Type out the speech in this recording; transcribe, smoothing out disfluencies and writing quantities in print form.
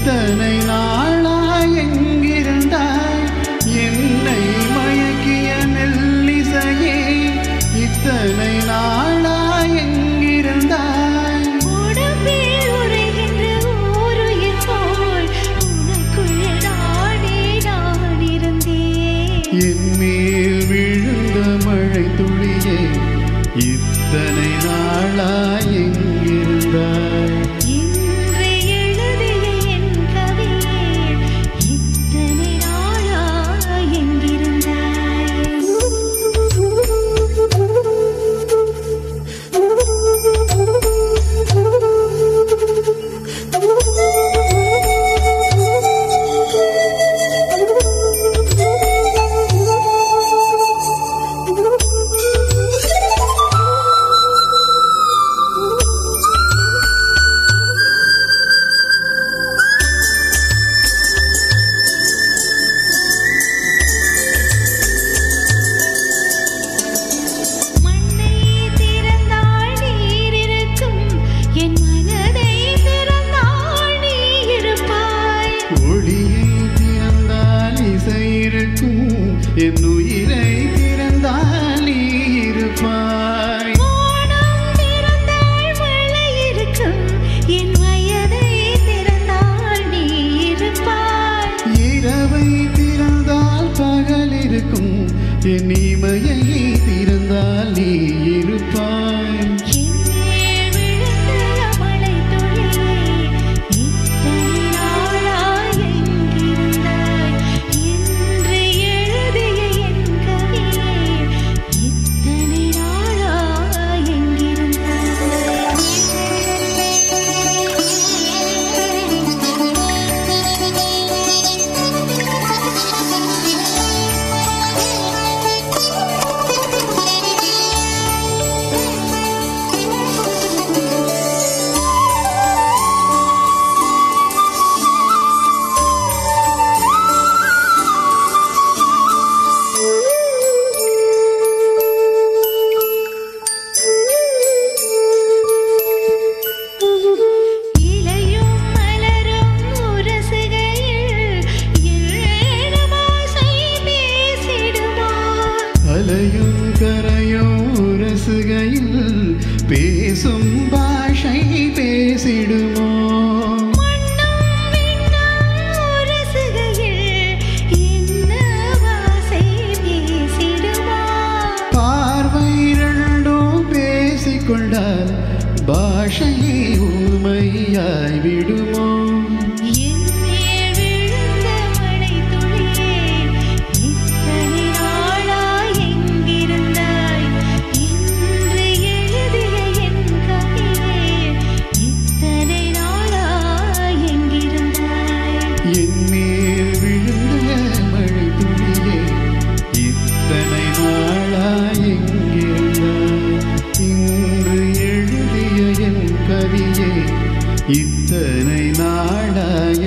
இத்தனை நாளாய் எங்கிருந்தாய் என்னை மயக்கிய மெல்லிசையே இத்தனை நாளாய் எங்கிருந்தாய் உடம்பில் உறைகின்ற ஓருயிர் போல் உனக்குள் நானே நான் இருந்தேன் என் மேல் விழுந்த மழை துளியே இத்தனை நாளாய் எங்கிருந்தாய் இன்று எழுதிய என் கவியே இத்தனை நாளாய் மண்ணை திறந்தால் நீர் இருக்கும் என் மனதை திறந்தால் நீ இருப்பாய் ஒளியை திறந்தால் இசை இருக்கும் என் உயிரை திறந்தால் நீ இருப்பாய் வானம் திறந்தால் மழை இருக்கும் என் வயதை திறந்தால் நீ இருப்பாய் இரவை திறந்தால் பகல் இருக்கும் என் இமையை திறந்தால் நீ இருப்பாய் என் மேல் விழுந்த மழை துளியே இத்தனை நாளாய் எங்கிருந்தாய் என்று எழுதிய என் கவியே இத்தனை நாளாய் இலையும் மலரும் உரசுகையில் ஏழமாசை பேசிடுமா அலையும் கரையும் உரசுகையில் பேசும் பாஷை பேசிடுமோ மண்ணும் விண்ணும் உரசுகையில் என்ன வாசை பேசிடுமா பார்வை இரண்டும் பேசிக்கொண்டால் பாஷையை ஊமையாய் விடுமோ என் மேல் விழுந்த மழை துளியே இத்தனை நாளாய் எங்கிருந்தாய் என்று எழுதிய என் கவியே இத்தனை நாளாய் எங்கிருந்தாய் என் மேல் விழுந்த மழை துளியே இத்தனை நாளாய் எங்கிருந்தாய் இன்று எழுதிய என் கவியே இத்தனை நாளாய்